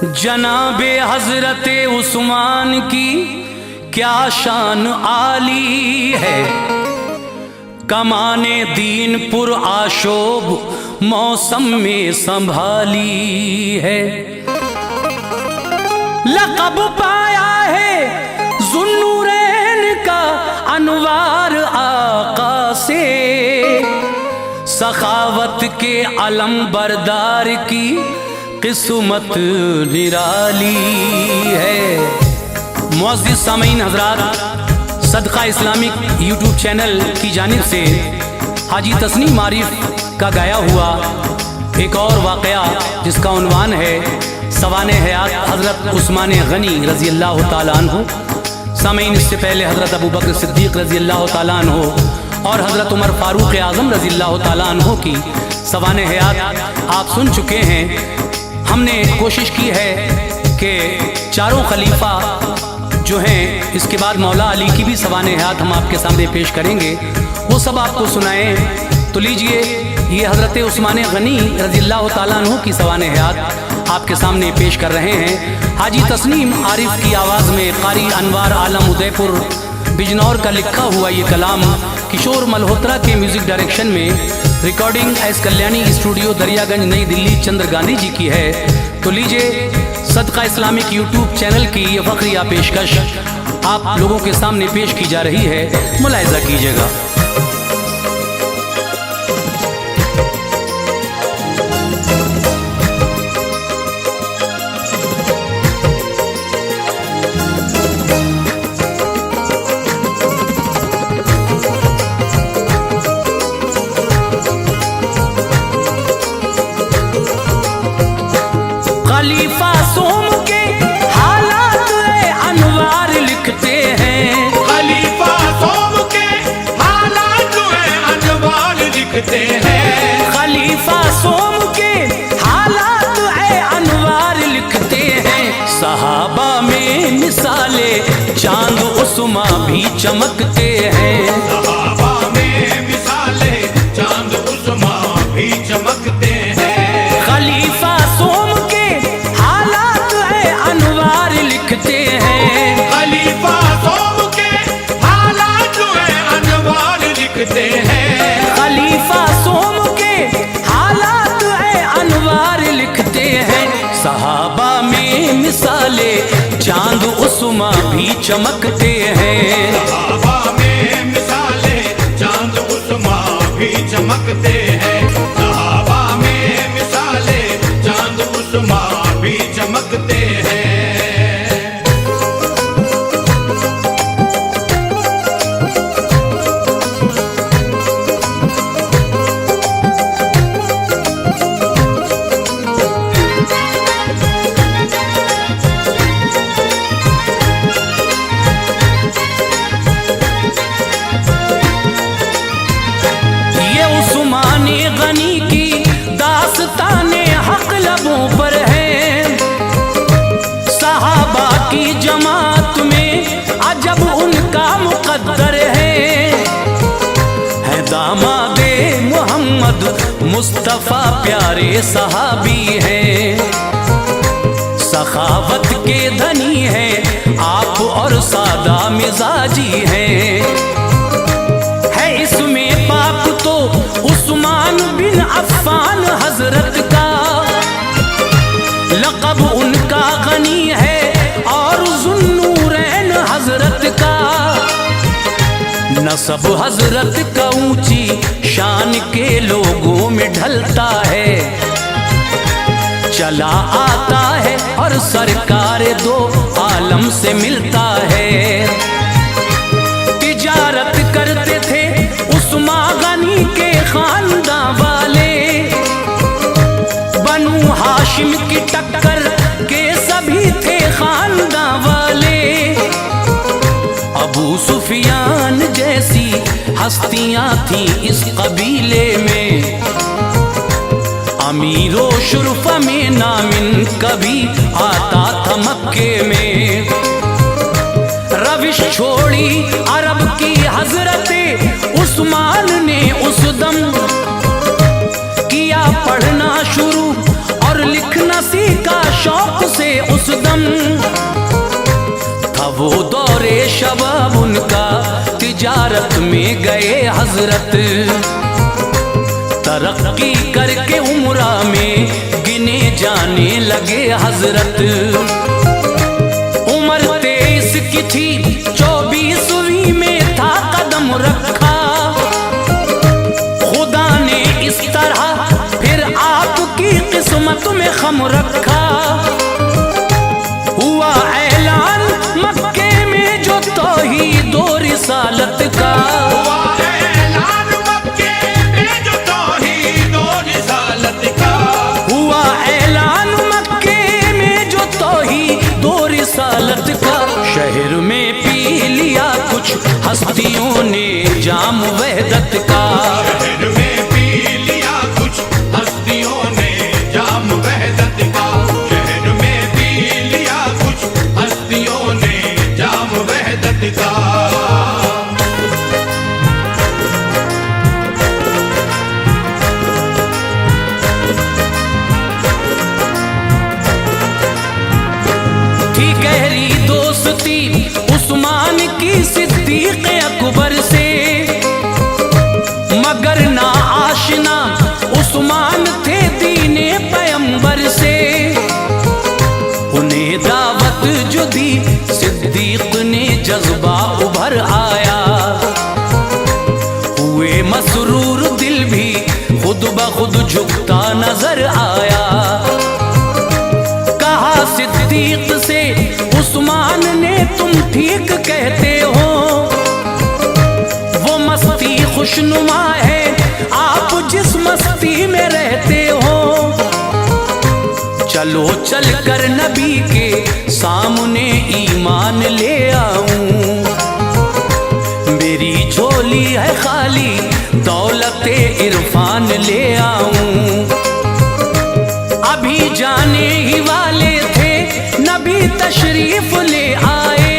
जनाबे हजरते उस्मान की क्या शान आली है, कमाने दीन पुर आशोब मौसम में संभाली है। लक़ब पाया है ज़ुन्नूरैन का अनवार आका से, सखावत के अलम बरदार की किस्मत निराली है। मुअज़्ज़िज़ सामीन हज़रात, सदका इस्लामिक यूट्यूब चैनल की जानिब से हाजी तस्नीम आरिफ का गाया हुआ एक और वाक़या जिसका उन्वान है सवाने हयात हज़रत उस्मान गनी रज़ी अल्लाह तआला अन्हु। सामीन, इससे पहले हज़रत अबू बकर सिद्दीक़ रज़ी अल्लाह तआला अन्हु और हज़रत उमर फ़ारूक़ आज़म रज़ी अल्लाह तआला अन्हु की सवाने हयात आप सुन चुके हैं। हमने कोशिश की है कि चारों खलीफा जो हैं, इसके बाद मौला अली की भी सवाने हयात हम आपके सामने पेश करेंगे, वो सब आपको सुनाएं। तो लीजिए, ये हज़रत उस्मान गनी रज़ी अल्लाह तआला अन्हु की सवाने हयात आपके सामने पेश कर रहे हैं। हाजी तस्नीम आरिफ की आवाज़ में क़ारी अनवार आलम उदयपुर बिजनौर का लिखा हुआ ये कलाम किशोर मल्होत्रा के म्यूज़िक डायरेक्शन में recording S Kalyani studio Daryaganj नई दिल्ली चंद्र गांधी जी की है। तो लीजिए, सदका इस्लामिक यूट्यूब चैनल की ये फ़ख्रिया पेशकश आप लोगों के सामने पेश की जा रही है, मुलाहिज़ा कीजिएगा। खलीफा सोम के हालात अनवार लिखते हैं, खलीफा सोम के हालात अनवार लिखते हैं, खलीफा सोम के हालात अनवार लिखते हैं। सहाबा में मिसाले चांद उस्मा भी चमकते हैं, सहाबा में मिसाले चांद उस्मा भी चमकते हैं। खलीफा सोम के हालात अनवार लिखते हैं, खलीफा सोम के हालात अनवार लिखते हैं, खलीफा सोम के हालात अनवार लिखते हैं। सहाबा में मिसाले चांद उस्मा भी चमकते हैं, सहाबा में मिसाले चांद उस्मा भी चमकते हैं, सहाबा में मिसाले चांद उस्मा भी चमकते हैं। ये उस्मान गनी की दास्ताने हक लबों पर है, सहाबा की जमात में अजब उनका मुकद्दर है दामादे मोहम्मद मुस्तफ़ा प्यारे सहाबी हैं, सखावत के धनी हैं आप और सादा मिजाजी हैं। इसमें पाप तो उस्मान बिन अफ़्फ़ान हजरत का, लक़ब उनका गनी है और ज़ुन्नूरैन हजरत का। नसब हजरत का ऊंची शान के लोगों में ढलता है, चला आता है और सरकार दो आलम से मिलता है। तिजारत करते थे उस्मान गनी के खानदान वाले, बनु हाशिम की टक्कर के सभी थे खानदान वाले। अबू सुफियान जैसी हस्तियां थी इस कबीले में, अमीरो शुरफा में नामिन कभी आता था मक्के में। रविश छोड़ी अरब की हजरते उस्मान ने उस दम किया पढ़ना शुरू और लिखना सीखा शौक से उस दम, था वो दौरे शबाब उनका, तिजारत में गए हजरत। तरक्की करके उम्रा में गिने जाने लगे हजरत। उम्र 23 की थी, 24वीं में था कदम रखा। खुदा ने इस तरह फिर आपकी किस्मत में खम रखा। हुआ ऐलान मक्के में जो तौहीद और रिसालत का, हुआ ऐलान मक्के में जो तौहीद और रिसालत का, हुआ ऐलान मक्के में जो तौहीद और रिसालत का। शहर में पी लिया कुछ हस्तियों ने जाम वहदत का। शहर में पी लिया कुछ हस्तियों ने जाम वहदत का। शहर में पी लिया कुछ हस्तियों ने जाम वहदत का। थी गहरी दोस्ती उस्मान की सिद्दीक अकबर से, मगर ना आशना उस्मान थे दीने पैगंबर से। उन्हें दावत जो दी सिद्दीक ने जज्बा उभर आया। हुए मसरूर दिल भी खुद ब खुद झुकता नजर आया। कहा सिद्दीक से उस्मान ने, तुम ठीक कहते हो, वो मस्ती खुशनुमा है आप जिस मस्ती में रहते हो। चलो चल कर नबी के सामने ईमान ले आऊं। मेरी झोली है खाली, दौलते इरफान ले आऊं। अभी जाने ही वाले थे नबी तशरीफ ले आए।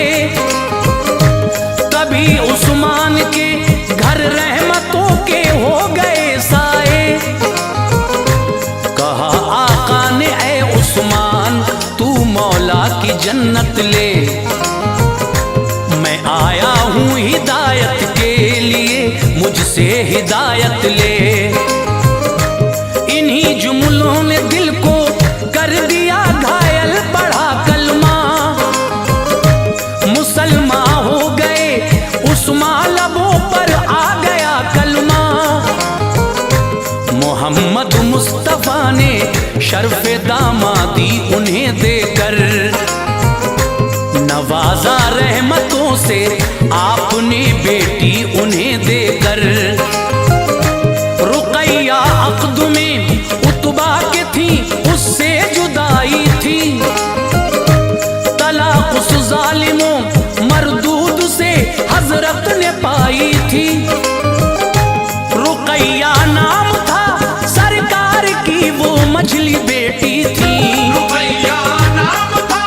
तभी उस्मान के घर रहमतों के हो गए साए। कहा आका ने, ऐ उस्मान तू मौला की जन्नत ले। मैं आया हूँ हिदायत के लिए, मुझसे हिदायत ले। इन्हीं जुमलों ने दिल को कर दिया घायल, पढ़ा कलमा। मुसलमान हो गए उस्मान, लबों पर आ गया कलमा। मोहम्मद मुस्तफा ने शर्फ़े दामादी उन्हें देकर, नवाजा रहमतों से आपने बेटी उन्हें देकर। रुकैया अक़द में उतबा के थी, उससे जुदाई थी। तलाक उस जालिमों मरदूद से हजरत ने पाई थी। रुकैया नाम था सरकार की वो मझली बेटी थी। रुकैया नाम था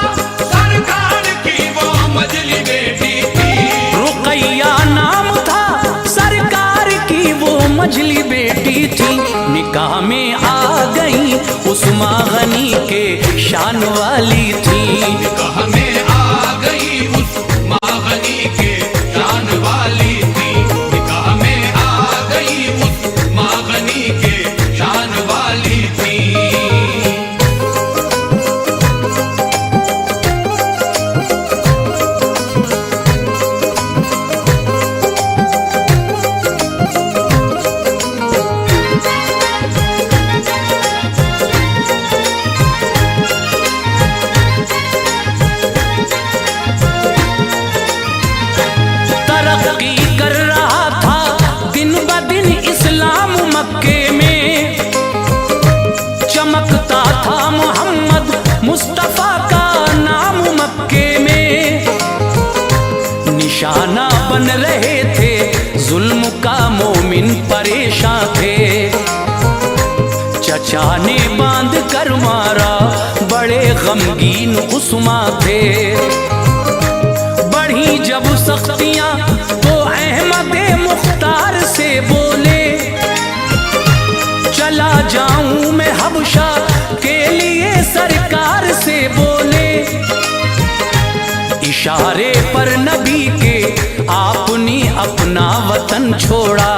सरकार की वो मझली बेटी थी। रुकैया नाम था सरकार की वो मझली बेटी थी। निकाह में आ गई उस्मा गनी के शान वाली थी। निकाह में आ गई उस्मा गनी के शान वाली थी। निकाह में आ गई उस्मा गनी के शान वाली थी। तरक्की कर रहा था दिन ब दिन इस्लाम मक्के में। चमकता था मोहम्मद मुस्तफा का नाम मक्के में। निशाना बन रहे थे जुल्म का मोमिन परेशान थे। चचा ने बांध कर मारा, बड़े गमगीन उस्मा थे। बढ़ी जब सख्तियां तो अहमद मुख्तार से बोले, चला जाऊं मैं हबशा के लिए सरकार से इशारे पर नबी के आपने अपना वतन छोड़ा।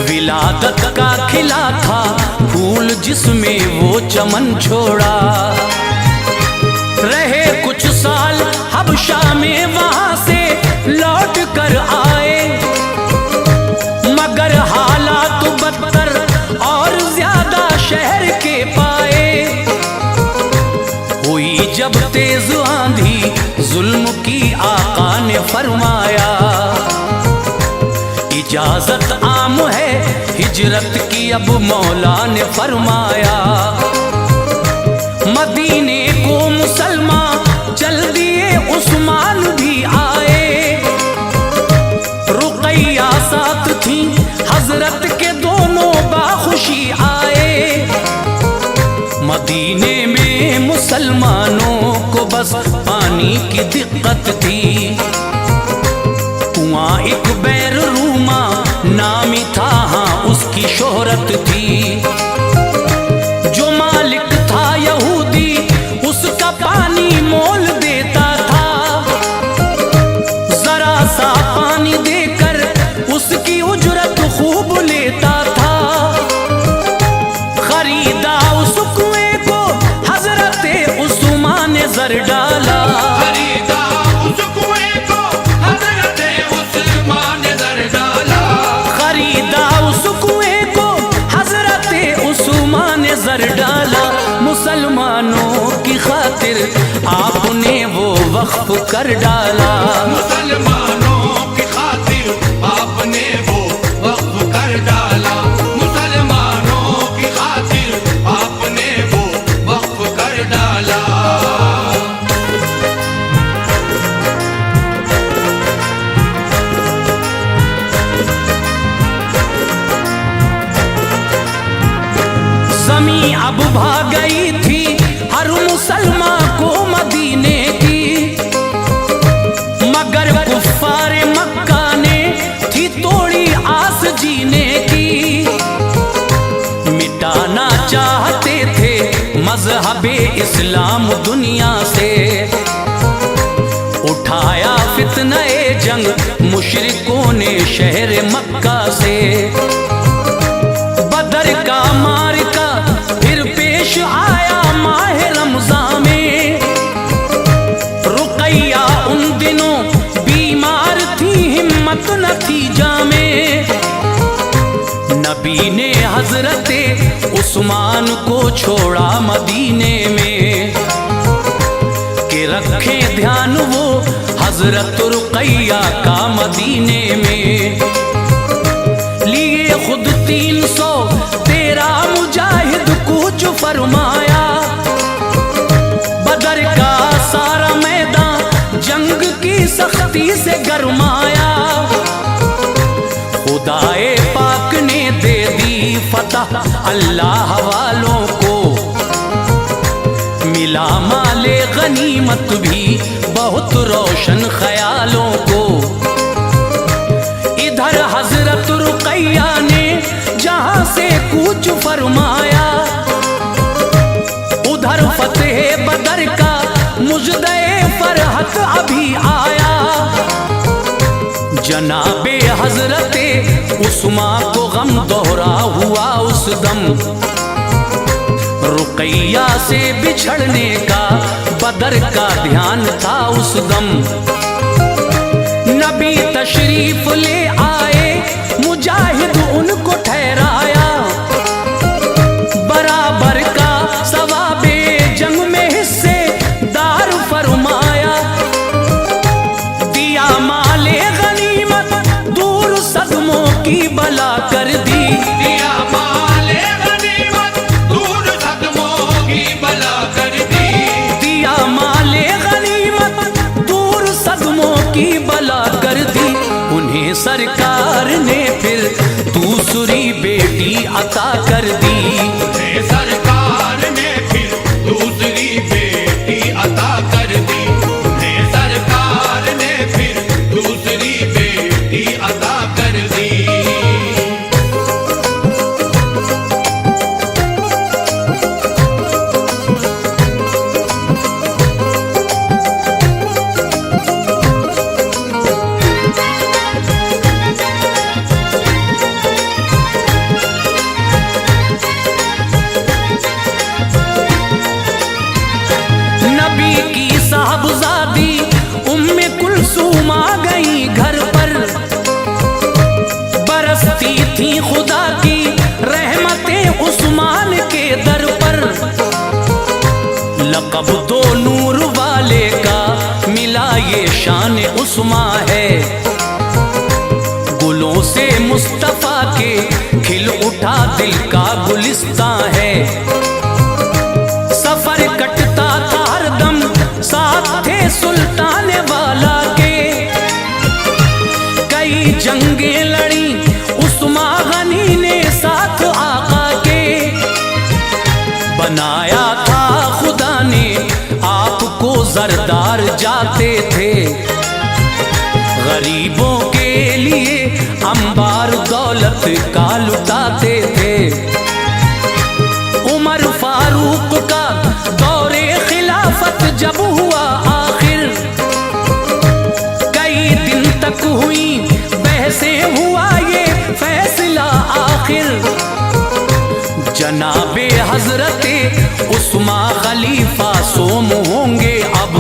विलादत का खिला था फूल जिसमें वो चमन छोड़ा। रहे कुछ साल हबशा में, वहां से लौट कर आए, मगर हालात बदतर और ज्यादा शहर के पाए। हुई जब तेज आंधी जुल्म की, आका ने फरमाया इजाजत आम है हिजरत की, अब मौला ने फरमाया। मदीने को मुसलमान चल दिए, उस्मान भी आए। रुकैया साथ थी हजरत के, दोनों बाखुशी आए। मदीने में मुसलमानों को बस पानी की दिक्कत थी। कुआं एक बैर रूमा नामी था, हाँ उसकी शोहरत थी। जो मालिक था यहूदी, उसका पानी मोल देता था। जरा सा पानी देकर उसकी उजरत खूब लेता था। खरीदा उस कुएं को हजरत उस्मान ने जर डाला। खरीदा उस कुएं को हजरत उस्मान ने जर डाला। खरीदा उस कुएं को हजरत उस्मान ने जर डाला। मुसलमानों की खातिर आपने वो वक्फ कर डाला। मुसलमानों की खातिर आपने वो वक्फ कर डाला। मुसलमानों की खातिर आपने वो वक्फ कर डाला। ज़मीं अब भाग गई थी हर मुसलमान को मदीने की, मगर कुफ्फार मक्का ने थी तोड़ी आस जीने की। मिटाना चाहते थे मजहबे इस्लाम दुनिया से, उठाया फितने जंग मुशरिकों ने शहर मक्का से। बदर का मारका फिर पेश आया माह रमजान में। रुकैया उन दिनों बीमार थी, हिम्मत न थी जामे। नबी ने हजरते उस्मान को छोड़ा मदीने में, कि रखे ध्यान वो हजरत रुकैया का मदीने में। लिए खुद 313 मुजाहिद कूच फरमाया। बदर का सारा मैदान जंग की सख्ती से गरमाया। खुदाए पाक ने दे दी फतह अल्लाह वालों को, मिला माले गनीमत भी बहुत रोशन ख्यालों को। इधर हजरत रुकैया ने जहां से कूच फरमाया, उधर फतेह बदर का मुजदे फरहत अभी आया। जनाबे हजरते उस्मान को गम दोहरा हुआ उस दम। रुकैया से बिछड़ने का बदर का ध्यान था उस दम। नबी तशरीफ ले आए, मुजाहिद उनको ठहराया। बराबर का सवाबे जंग में हिस्से दार फरमाया। दिया माले गनीमत दूर सदमों की बला कर दी। दिया माले गनीमत दूर सदमों की बला कर दी। दिया माले गनीमत दूर सदमों की बला कर दी। उन्हें सरकार ने फिर दूसरी बेटी अता कर दी। उन्हें सरकार ने फिर दूसरी बेटी अता कर दी। उन्हें सरकार ने फिर दूसरी बेटी अता कर दी। नबी की साहबजादी उम्मे कुलसूम आ गई घर पर, बरसती थी खुदा की रहमतें उस्मान के दर पर। लक़ब तो नूर वाले का मिला ये शान उस्मा है, गुलों से मुस्तफा के खिल उठा दिल का गुलिस्तां है। सफर कटता था हरदम साथ थे सुल्तान वाला के, कई जंगें लड़ी उस्मा गनी ने साथ आका के। बनाया था खुदा ने आपको सरदार जाते थे, गरीबों के लिए अंबार दौलत का लुटाते थे। उमर फारूक का दौरे खिलाफत जब हुआ आखिर, कई दिन तक हुई बहसें, हुआ ये फैसला आखिर। जनाबे हजरते उस्मा खलीफा सोम होंगे अब,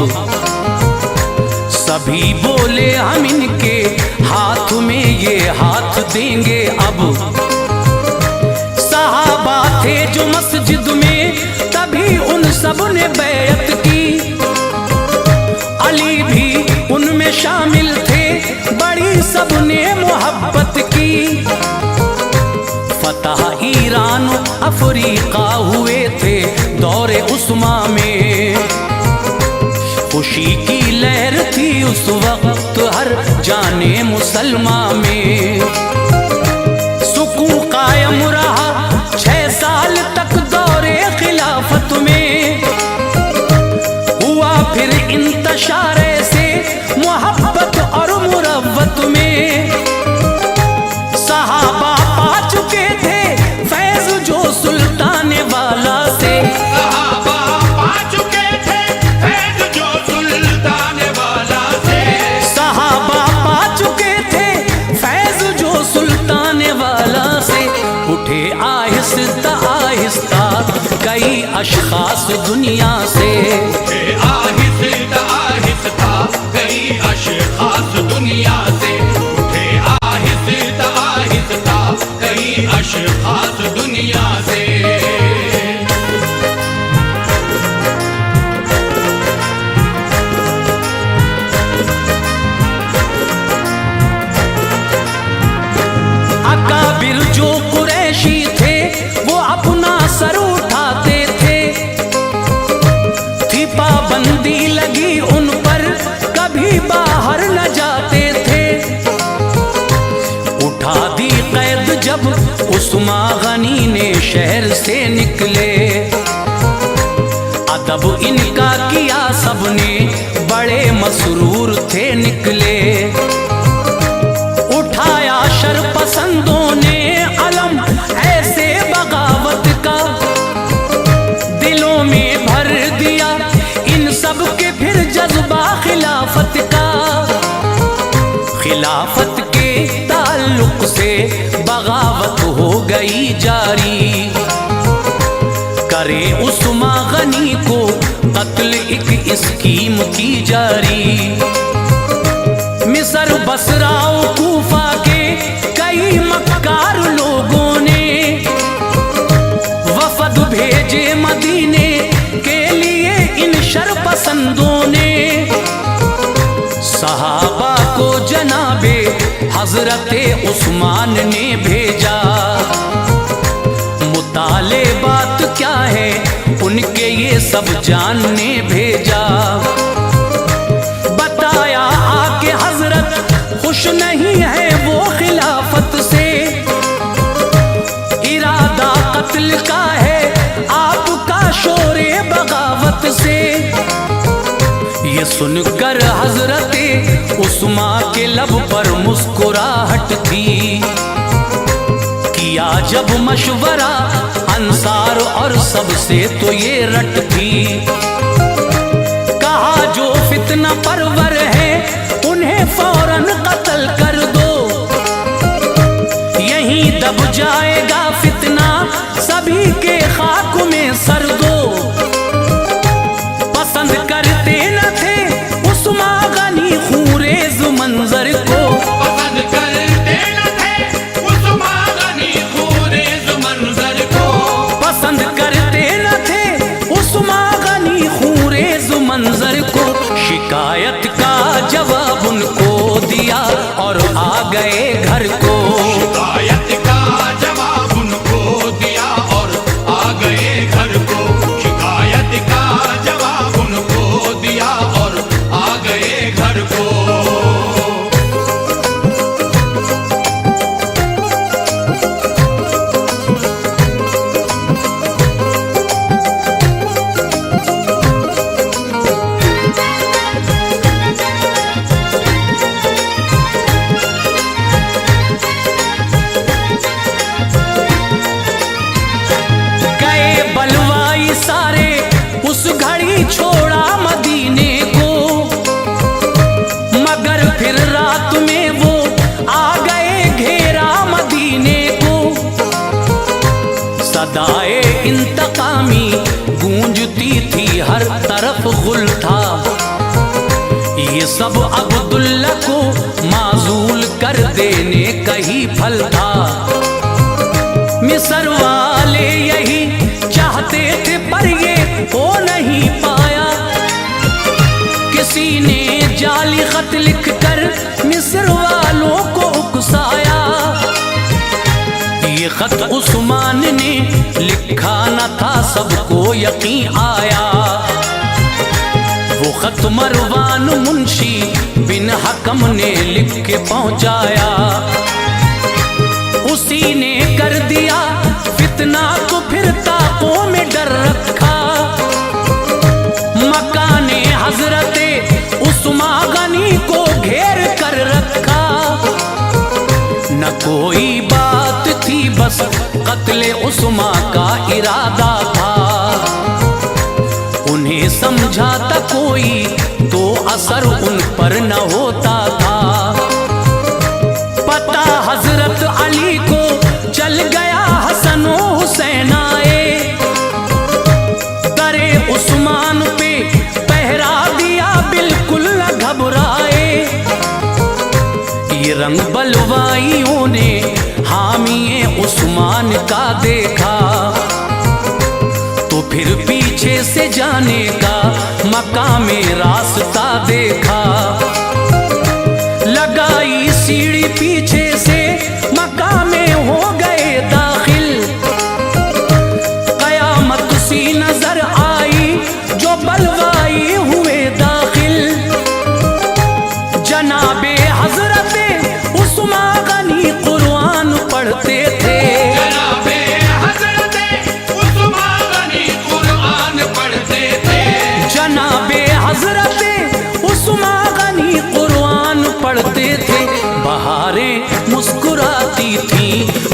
सभी बोले हम इनके हाथ में ये हाथ देंगे अब। सहाबा थे जो मस्जिद में तभी उन सब ने बैत की, अली भी उनमें शामिल थे, बड़ी सब ने मोहब्बत की। फतह ईरान अफ्रीका हुए थे दौरे उस्मा में, खुशी की लहर थी उस वक्त हर जाने मुसलमान में। सुकून कायम रहा 6 साल तक दौरे खिलाफत में, हुआ फिर इंतशार से मोहब्बत और मुरव्वत में। सहाबा पा चुके थे फैज जो सुल्तान वाला से, सहाबा पा चुके थे फैज जो सुल्तान वाला से, सहाबा पा चुके थे फैज जो सुल्तान वाला से। उठे आहिस्ता आहिस्ता कई अशखास दुनिया से, आहिस्ता आहिस्ता कई अशखास दुनिया से, उठे आहिस्ता आहिस्ता कई अशखास दुनिया से। अकाबिर जो कुरैशी थे वो अपना सर उठाते थे, थी पाबंदी लगी उन पर कभी बाहर न जाते थे। उठा दी कैद जब उस्मा गनी ने शहर से निकले, अदब इनका किया सबने बड़े मसरूर थे निकले। उठाया शरपसंदों ने अलम ऐसे बगावत का, दिलों में भर दिया इन सब के फिर जज्बा खिलाफत का। खिलाफत के ताल्लुक से बगावत हो गई जारी, करे उस्मा गनी को कत्ल एक स्कीम की जारी। मिस्र बसरा कूफा के कई मक्कार लोगों ने वफद भेजे मदीने के लिए इन शरपसंदों ने। सहाबा को जनाबे हजरते उस्मान ने भेजा, मुताले बात क्या है उनके ये सब जानने भेजा। बताया आके हजरत खुश नहीं है वो खिलाफत से, इरादा कत्ल का है आपका शोरे बगावत से। ये सुनकर हजरते उस्मा के लब पर मुस्कुराहट थी, किया जब मशवरा अंसार और सबसे तो ये रट थी। कहा जो फितना परवर है उन्हें फौरन कत्ल कर दो, यहीं दब जाएगा फितना सभी के खाक में सर दो। पसंद कर मंजर को, शिकायत का जवाब उनको दिया और आ गए घर को। शिकायत का जवाब उनको दिया और आ गए घर को। शिकायत का जवाब उनको दिया और आ गए घर को। छोड़ा मदीने को, मगर फिर रात में वो आ गए घेरा मदीने को। सदाए इंतकामी गूंजती थी हर तरफ, गुल था ये सब अब्दुल्ला को माजूल कर देने का ही फल था। मिस्र वाले यही चाहते थे पर ये हो नहीं पाया। किसी ने जाली खत लिखकर मिस्र वालों को उकसाया। ये खत उस्मान ने लिखा न था, सबको यकीन आया। वो खत मरवान मुंशी बिन हकम ने लिख के पहुंचाया। उसी ने कर दिया फितना को फिर ताकों में डर रखा। मकाने हजरते उस्मा गनी को घेर कर रखा। न कोई बात थी बस कत्ले उस्मा का इरादा था। उन्हें समझाता कोई तो असर उन पर न होता था। पता हजरत अली को चल गया, हसन हुसैन आए। दरे उस्मान पे पहरा दिया, बिल्कुल न घबराए। ये रंग बलवाइयों ने हामिए उस्मान का देखा, तो फिर पीछे से जाने का मकामे रास्ता देखा। लगाई सीढ़ी पीछे से मकामे हो गए दाखिल। कयामत सी नजर आई जो बलवाई हुए दाखिल। जनाबे हजरते उस्मा गनी कुरान पढ़ते थे। जनाबे हजरते उस्मा गनी कुरान पढ़ते थे। जनाबे हजरते उस्मा गनी कुरान पढ़ते थे। बहारें मुस्कुराती थी,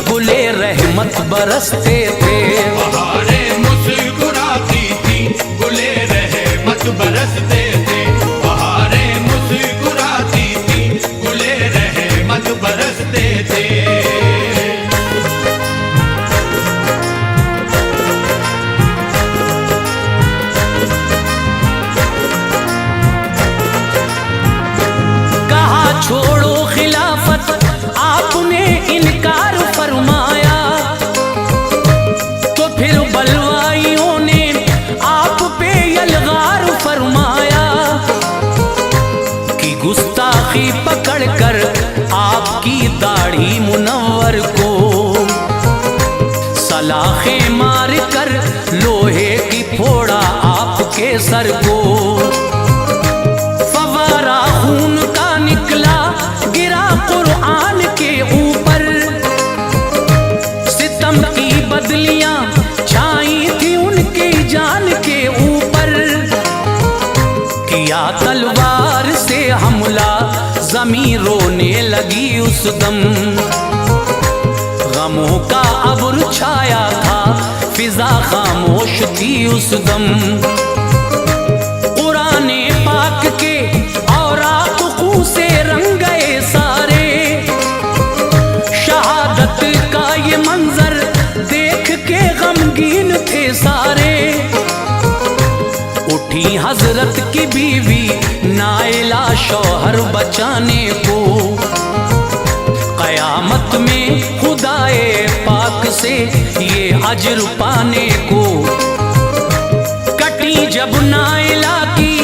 गुले रहमत बरसते थे। बहारें मुस्कुराती थी, गुले रहमत बरसते थे। बहारें मुस्कुराती थी, गुले रहमत बरसते थे। छोड़ो खिलाफत आपने इनकार फरमाया, तो फिर बलवाइयों ने आप पे यलगार फरमाया। कि गुस्ताखी पकड़कर आपकी दाढ़ी मुनव्वर को सलाखे मार कर लोहे की फोड़ा आपके सर को। फवारा खून का निकला गिरा कुरान के ऊपर। सितम की बदलियां छाई थी उनकी जान के ऊपर। किया तलवार से हमला ज़मीं रोने लगी उस दम। गमों का अब्र छाया था फिजा खामोश थी उस दम। कुराने पाक के औरात खून से रंग गए सारे। शहादत का ये मंजर देख के गमगीन थे सारे। उठी हजरत की बीवी नाइला शौहर बचाने को। कयामत में खुदाए पाक से ये अजर पाने को। कटी जब नाइला की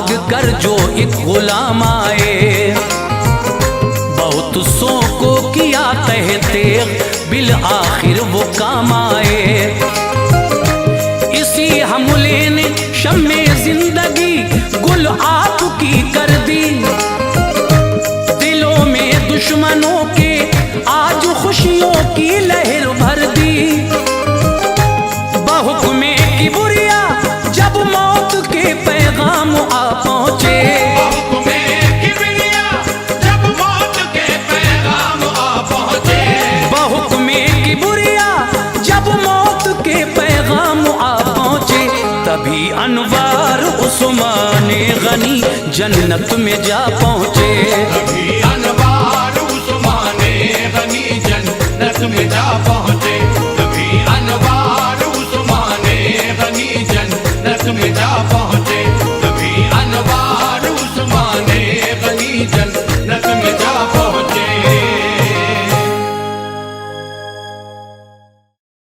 भाग कर जो एक गुलाम आए, बहुत सौ को किया कहते बिल आखिर वो काम आए। इसी हमले ने शम्मे जिंदगी गुल आपकी कर दी, दिलों में दुश्मनों के आज खुशियों की लहर भर दी। बहुक्मे किबरिया जब मौत के पैगाम आ पहुंचे, बहुक्मे किबरिया जब मौत के पैगाम आ पहुंचे, बहुक्मे किबरिया जब मौत के पैगाम आ पहुंचे, तभी अनवार उस्मान गनी जन्नत में जा पहुंचे। तभी अनवार उस्मान गनी जन्नत में जा पहुंचे।